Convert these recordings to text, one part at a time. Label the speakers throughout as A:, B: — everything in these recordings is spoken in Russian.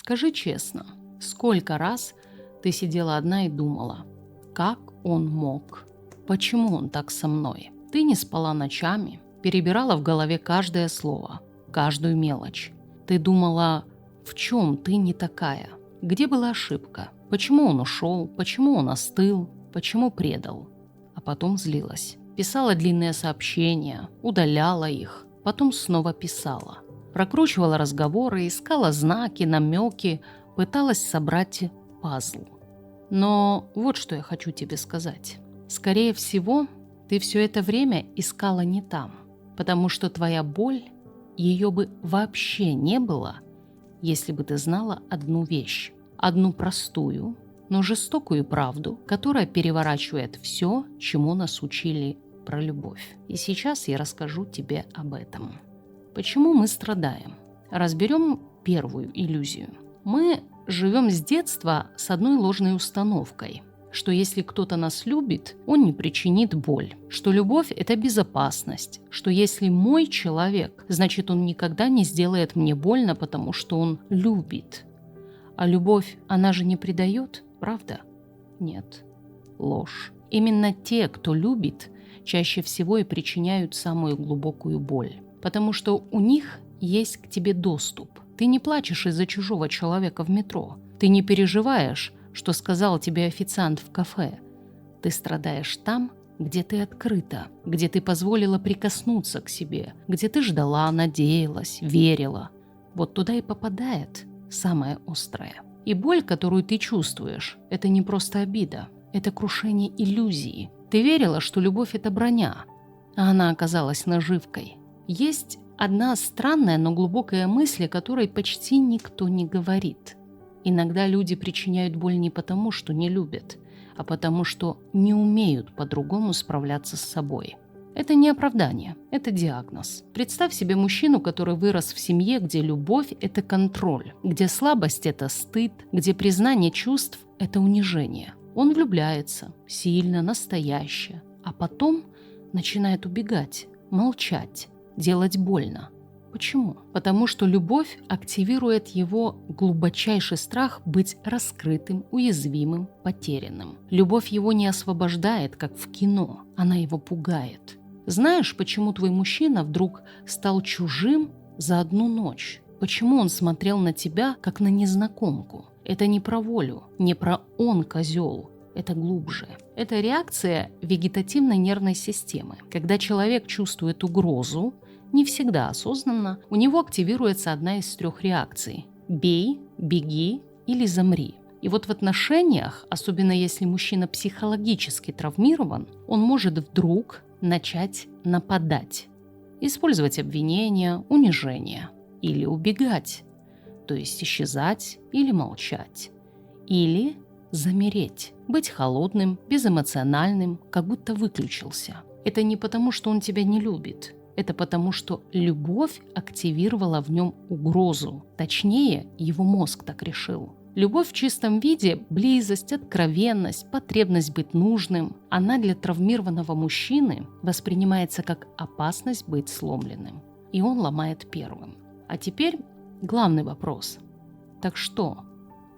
A: Скажи честно, сколько раз ты сидела одна и думала, как он мог? Почему он так со мной? Ты не спала ночами, перебирала в голове каждое слово, каждую мелочь. Ты думала, в чем ты не такая? Где была ошибка? Почему он ушел? Почему он остыл? Почему предал? А потом злилась. Писала длинные сообщения, удаляла их, потом снова писала. Прокручивала разговоры, искала знаки, намеки, пыталась собрать пазл. Но вот что я хочу тебе сказать. Скорее всего, ты все это время искала не там, потому что твоя боль, ее бы вообще не было, если бы ты знала одну вещь, одну простую, но жестокую правду, которая переворачивает все, чему нас учили про любовь. И сейчас я расскажу тебе об этом. Почему мы страдаем? Разберем первую иллюзию. Мы живем с детства с одной ложной установкой, что если кто-то нас любит, он не причинит боль, что любовь – это безопасность, что если мой человек, значит он никогда не сделает мне больно, потому что он любит. А любовь, она же не предает, правда? Нет, ложь. Именно те, кто любит, чаще всего и причиняют самую глубокую боль, потому что у них есть к тебе доступ. Ты не плачешь из-за чужого человека в метро. Ты не переживаешь, что сказал тебе официант в кафе. Ты страдаешь там, где ты открыта, где ты позволила прикоснуться к себе, где ты ждала, надеялась, верила. Вот туда и попадает самое острое. И боль, которую ты чувствуешь, это не просто обида, это крушение иллюзии. Ты верила, что любовь – это броня, а она оказалась наживкой. Есть одна странная, но глубокая мысль, о которой почти никто не говорит. Иногда люди причиняют боль не потому, что не любят, а потому, что не умеют по-другому справляться с собой. Это не оправдание, это диагноз. Представь себе мужчину, который вырос в семье, где любовь – это контроль, где слабость – это стыд, где признание чувств – это унижение. Он влюбляется, сильно, настояще, а потом начинает убегать, молчать, делать больно. Почему? Потому что любовь активирует его глубочайший страх быть раскрытым, уязвимым, потерянным. Любовь его не освобождает, как в кино, она его пугает. Знаешь, почему твой мужчина вдруг стал чужим за одну ночь? Почему он смотрел на тебя, как на незнакомку? Это не про волю, не про «он козел». Это глубже. Это реакция вегетативной нервной системы. Когда человек чувствует угрозу, не всегда осознанно, у него активируется одна из трех реакций – бей, беги или замри. И вот в отношениях, особенно если мужчина психологически травмирован, он может вдруг начать нападать, использовать обвинения, унижения или убегать, то есть исчезать или молчать, или замереть, быть холодным, безэмоциональным, как будто выключился. Это не потому, что он тебя не любит. Это потому, что любовь активировала в нем угрозу. Точнее, его мозг так решил. Любовь в чистом виде – близость, откровенность, потребность быть нужным. Она для травмированного мужчины воспринимается как опасность быть сломленным. И он ломает первым. А теперь главный вопрос. Так что,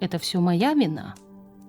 A: это все моя вина?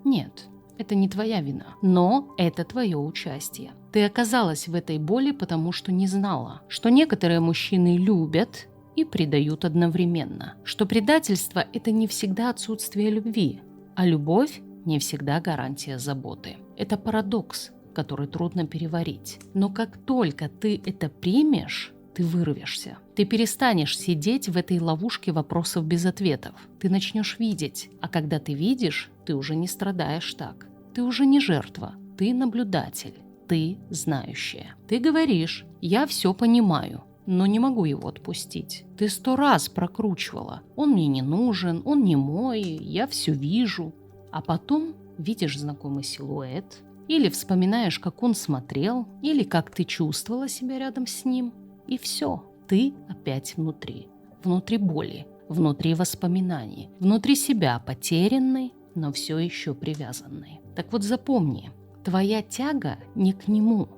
A: Нет. Это не твоя вина, но это твое участие. Ты оказалась в этой боли, потому что не знала, что некоторые мужчины любят и предают одновременно, что предательство – это не всегда отсутствие любви, а любовь – не всегда гарантия заботы. Это парадокс, который трудно переварить. Но как только ты это примешь, ты вырвешься. Ты перестанешь сидеть в этой ловушке вопросов без ответов. Ты начнешь видеть, а когда ты видишь, ты уже не страдаешь так. Ты уже не жертва, ты наблюдатель, ты знающая. Ты говоришь, я все понимаю, но не могу его отпустить. Ты 100 раз прокручивала, он мне не нужен, он не мой, я все вижу. А потом видишь знакомый силуэт, или вспоминаешь, как он смотрел, или как ты чувствовала себя рядом с ним. И все, ты опять внутри. Внутри боли, внутри воспоминаний, внутри себя потерянной, но все еще привязанной. Так вот запомни, твоя тяга не к нему,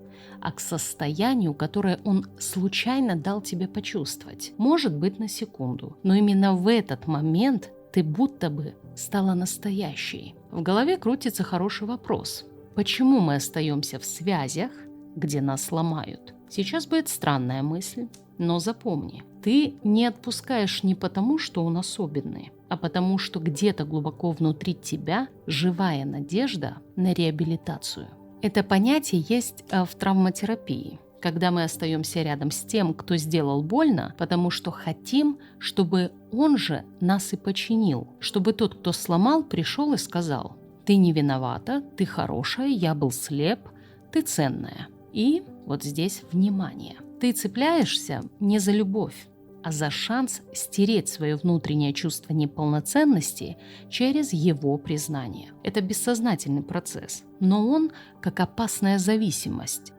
A: а к состоянию, которое он случайно дал тебе почувствовать. Может быть, на секунду, но именно в этот момент Ты будто бы стала настоящей. В голове крутится хороший вопрос. Почему мы остаемся в связях, где нас ломают? Сейчас будет странная мысль, но запомни. Ты не отпускаешь не потому, что он особенный, а потому, что где-то глубоко внутри тебя живая надежда на реабилитацию. Это понятие есть в травматерапии, когда мы остаемся рядом с тем, кто сделал больно, потому что хотим, чтобы он же нас и починил, чтобы тот, кто сломал, пришел и сказал: «Ты не виновата, ты хорошая, я был слеп, ты ценная». И вот здесь внимание. Ты цепляешься не за любовь, а за шанс стереть свое внутреннее чувство неполноценности через его признание. Это бессознательный процесс, но он как опасная зависимость.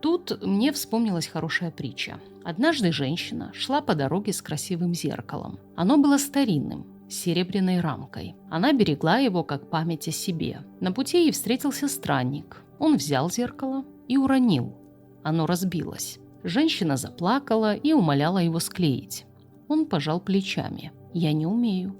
A: Тут мне вспомнилась хорошая притча. Однажды женщина шла по дороге с красивым зеркалом. Оно было старинным, с серебряной рамкой. Она берегла его как память о себе. На пути ей встретился странник. Он взял зеркало и уронил. Оно разбилось. Женщина заплакала и умоляла его склеить. Он пожал плечами. «Я не умею.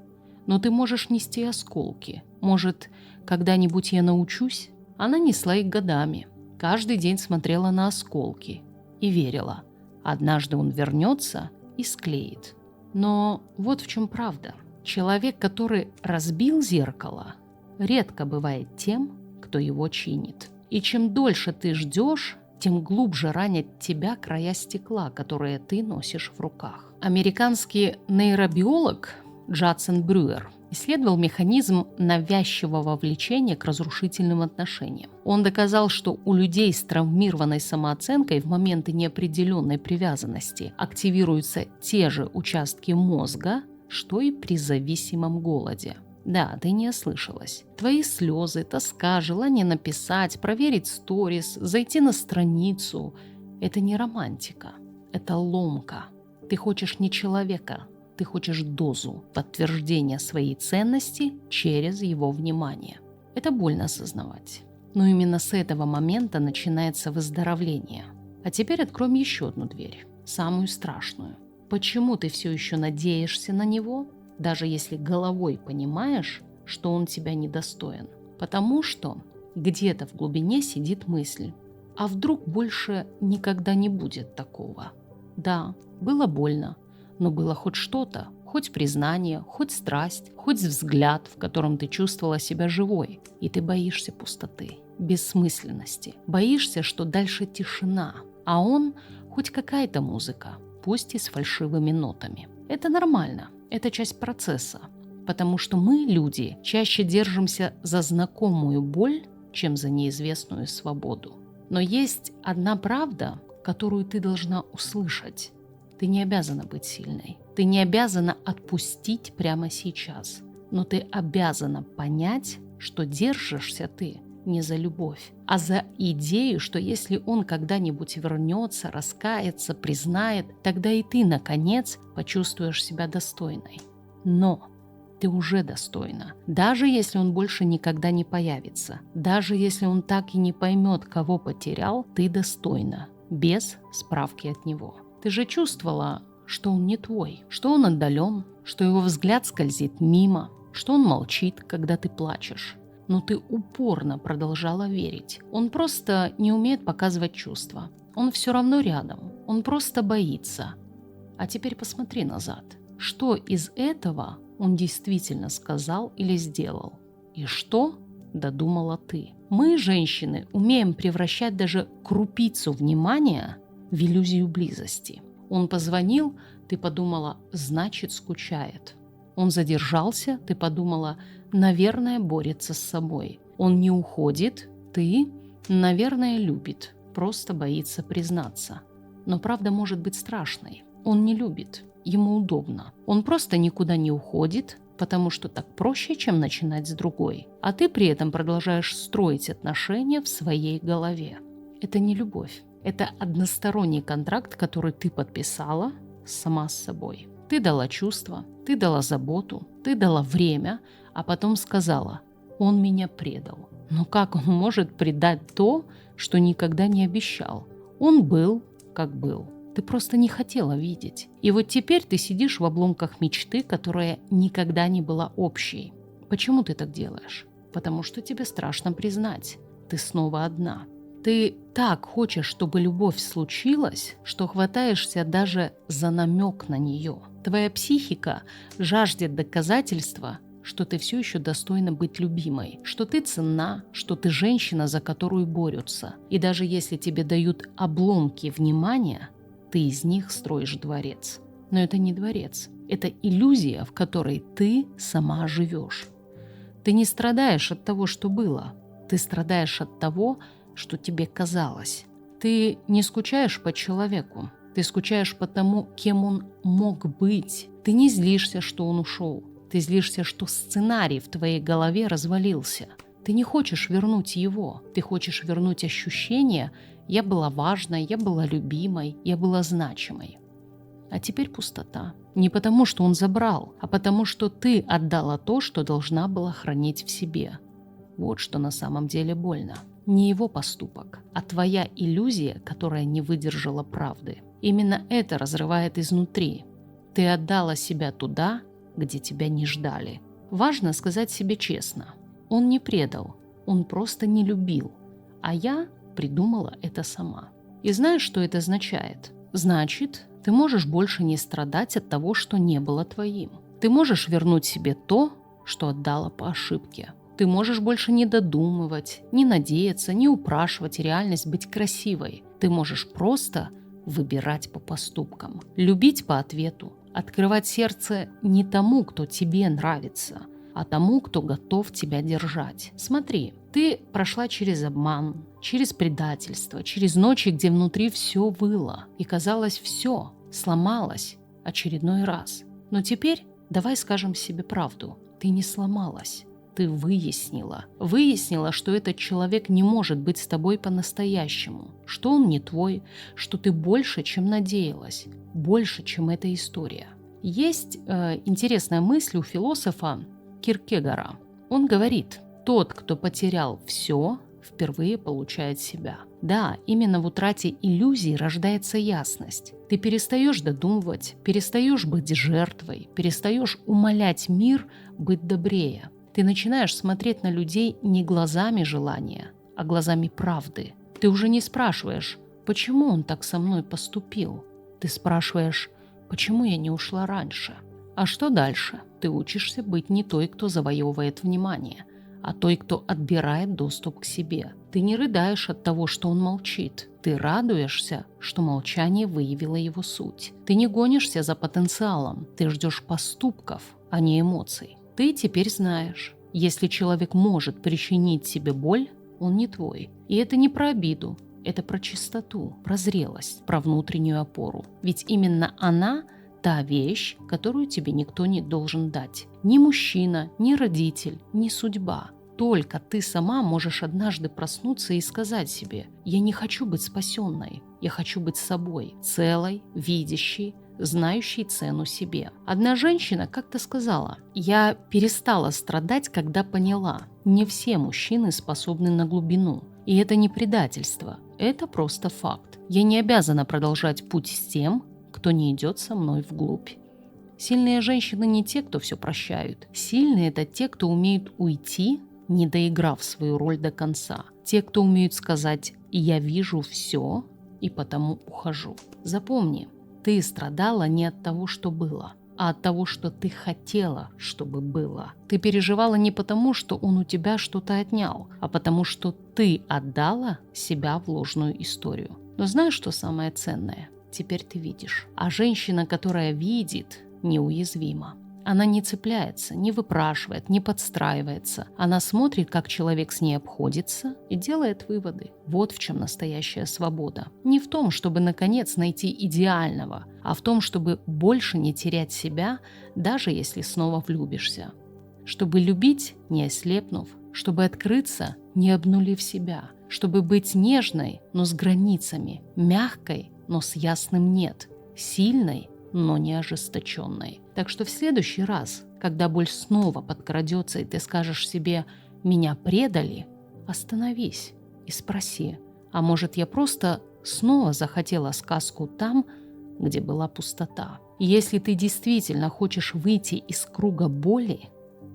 A: Но ты можешь нести осколки. Может, когда-нибудь я научусь?» Она несла их годами. Каждый день смотрела на осколки и верила. Однажды он вернется и склеит. Но вот в чем правда. Человек, который разбил зеркало, редко бывает тем, кто его чинит. И чем дольше ты ждешь, тем глубже ранят тебя края стекла, которые ты носишь в руках. Американский нейробиолог Джадсон Брюер исследовал механизм навязчивого влечения к разрушительным отношениям. Он доказал, что у людей с травмированной самооценкой в моменты неопределенной привязанности активируются те же участки мозга, что и при зависимом голоде. Да, ты не ослышалась. Твои слезы, тоска, желание написать, проверить сторис, зайти на страницу – это не романтика, это ломка. Ты хочешь не человека, ты хочешь дозу подтверждения своей ценности через его внимание. Это больно осознавать. Но именно с этого момента начинается выздоровление. А теперь откроем еще одну дверь, самую страшную. Почему ты все еще надеешься на него, даже если головой понимаешь, что он тебя недостоин? Потому что где-то в глубине сидит мысль: а вдруг больше никогда не будет такого? Да, было больно, но было хоть что-то, хоть признание, хоть страсть, хоть взгляд, в котором ты чувствовала себя живой. И ты боишься пустоты, бессмысленности. Боишься, что дальше тишина, а он хоть какая-то музыка, пусть и с фальшивыми нотами. Это нормально, это часть процесса, потому что мы, люди, чаще держимся за знакомую боль, чем за неизвестную свободу. Но есть одна правда, которую ты должна услышать. Ты не обязана быть сильной, ты не обязана отпустить прямо сейчас, но ты обязана понять, что держишься ты не за любовь, а за идею, что если он когда-нибудь вернется, раскается, признает, тогда и ты, наконец, почувствуешь себя достойной. Но ты уже достойна. Даже если он больше никогда не появится, даже если он так и не поймет, кого потерял, ты достойна, без справки от него. Ты же чувствовала, что он не твой, что он отдален, что его взгляд скользит мимо, что он молчит, когда ты плачешь. Но ты упорно продолжала верить. Он просто не умеет показывать чувства. Он все равно рядом. Он просто боится. А теперь посмотри назад. Что из этого он действительно сказал или сделал? И что додумала ты? Мы, женщины, умеем превращать даже крупицу внимания в иллюзию близости. Он позвонил, ты подумала, значит, скучает. Он задержался, ты подумала, наверное, борется с собой. Он не уходит, ты, наверное, любит, просто боится признаться. Но правда может быть страшной. Он не любит, ему удобно. Он просто никуда не уходит, потому что так проще, чем начинать с другой. А ты при этом продолжаешь строить отношения в своей голове. Это не любовь. Это односторонний контракт, который ты подписала сама с собой. Ты дала чувства, ты дала заботу, ты дала время, а потом сказала: он меня предал. Но как он может предать то, что никогда не обещал? Он был, как был. Ты просто не хотела видеть. И вот теперь ты сидишь в обломках мечты, которая никогда не была общей. Почему ты так делаешь? Потому что тебе страшно признать. Ты снова одна. Ты так хочешь, чтобы любовь случилась, что хватаешься даже за намек на нее. Твоя психика жаждет доказательства, что ты все еще достойна быть любимой, что ты ценна, что ты женщина, за которую борются. И даже если тебе дают обломки внимания, ты из них строишь дворец. Но это не дворец. Это иллюзия, в которой ты сама живешь. Ты не страдаешь от того, что было. Ты страдаешь от того, что тебе казалось. Ты не скучаешь по человеку. Ты скучаешь по тому, кем он мог быть. Ты не злишься, что он ушел. Ты злишься, что сценарий в твоей голове развалился. Ты не хочешь вернуть его. Ты хочешь вернуть ощущение: «Я была важной, я была любимой, я была значимой». А теперь пустота. Не потому, что он забрал, а потому, что ты отдала то, что должна была хранить в себе. Вот что на самом деле больно. Не его поступок, а твоя иллюзия, которая не выдержала правды. Именно это разрывает изнутри. Ты отдала себя туда, где тебя не ждали. Важно сказать себе честно. Он не предал, он просто не любил. А я придумала это сама. И знаешь, что это означает? Значит, ты можешь больше не страдать от того, что не было твоим. Ты можешь вернуть себе то, что отдала по ошибке. Ты можешь больше не додумывать, не надеяться, не упрашивать реальность быть красивой. Ты можешь просто выбирать по поступкам, любить по ответу, открывать сердце не тому, кто тебе нравится, а тому, кто готов тебя держать. Смотри, ты прошла через обман, через предательство, через ночи, где внутри все выло, и казалось, все сломалось очередной раз. Но теперь давай скажем себе правду. Ты не сломалась. Ты выяснила. Выяснила, что этот человек не может быть с тобой по-настоящему, что он не твой, что ты больше, чем надеялась, больше, чем эта история. Есть интересная мысль у философа Киркегора. Он говорит: тот, кто потерял все, впервые получает себя. Да, именно в утрате иллюзий рождается ясность. Ты перестаешь додумывать, перестаешь быть жертвой, перестаешь умолять мир быть добрее. Ты начинаешь смотреть на людей не глазами желания, а глазами правды. Ты уже не спрашиваешь, почему он так со мной поступил. Ты спрашиваешь, почему я не ушла раньше. А что дальше? Ты учишься быть не той, кто завоевывает внимание, а той, кто отбирает доступ к себе. Ты не рыдаешь от того, что он молчит. Ты радуешься, что молчание выявило его суть. Ты не гонишься за потенциалом. Ты ждешь поступков, а не эмоций. Ты теперь знаешь, если человек может причинить себе боль, он не твой. И это не про обиду, это про чистоту, про зрелость, про внутреннюю опору. Ведь именно она – та вещь, которую тебе никто не должен дать. Ни мужчина, ни родитель, ни судьба. Только ты сама можешь однажды проснуться и сказать себе: «Я не хочу быть спасенной, я хочу быть собой, целой, видящей, знающей цену себе». Одна женщина как-то сказала: «Я перестала страдать, когда поняла, не все мужчины способны на глубину. И это не предательство, это просто факт. Я не обязана продолжать путь с тем, кто не идет со мной вглубь». Сильные женщины не те, кто все прощают. Сильные – это те, кто умеют уйти, не доиграв свою роль до конца. Те, кто умеют сказать: «Я вижу все, и потому ухожу». Запомни, ты страдала не от того, что было, а от того, что ты хотела, чтобы было. Ты переживала не потому, что он у тебя что-то отнял, а потому, что ты отдала себя в ложную историю. Но знаешь, что самое ценное? Теперь ты видишь. А женщина, которая видит, неуязвима. Она не цепляется, не выпрашивает, не подстраивается. Она смотрит, как человек с ней обходится, и делает выводы. Вот в чем настоящая свобода. Не в том, чтобы наконец найти идеального, а в том, чтобы больше не терять себя, даже если снова влюбишься. Чтобы любить, не ослепнув, чтобы открыться, не обнулив себя, чтобы быть нежной, но с границами, мягкой, но с ясным «нет», сильной, но не ожесточенной. Так что в следующий раз, когда боль снова подкрадется, и ты скажешь себе: «Меня предали», остановись и спроси: «А может, я просто снова захотела сказку там, где была пустота. И если ты действительно хочешь выйти из круга боли,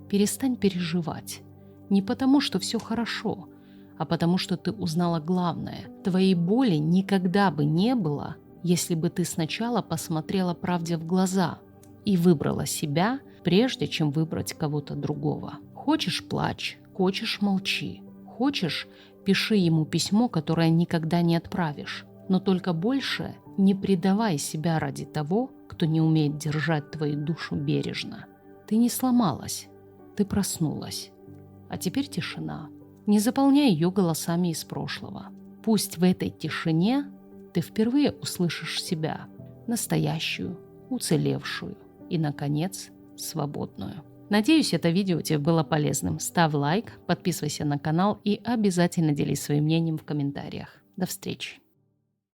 A: перестань переживать. Не потому, что все хорошо, а потому, что ты узнала главное. Твоей боли никогда бы не было, если бы ты сначала посмотрела правде в глаза и выбрала себя, прежде чем выбрать кого-то другого. Хочешь – плачь, хочешь – молчи, хочешь – пиши ему письмо, которое никогда не отправишь. Но только больше не предавай себя ради того, кто не умеет держать твою душу бережно. Ты не сломалась, ты проснулась. А теперь тишина. Не заполняй ее голосами из прошлого. Пусть в этой тишине ты впервые услышишь себя, настоящую, уцелевшую и, наконец, свободную. Надеюсь, это видео тебе было полезным. Ставь лайк, подписывайся на канал и обязательно делись своим мнением в комментариях. До встречи!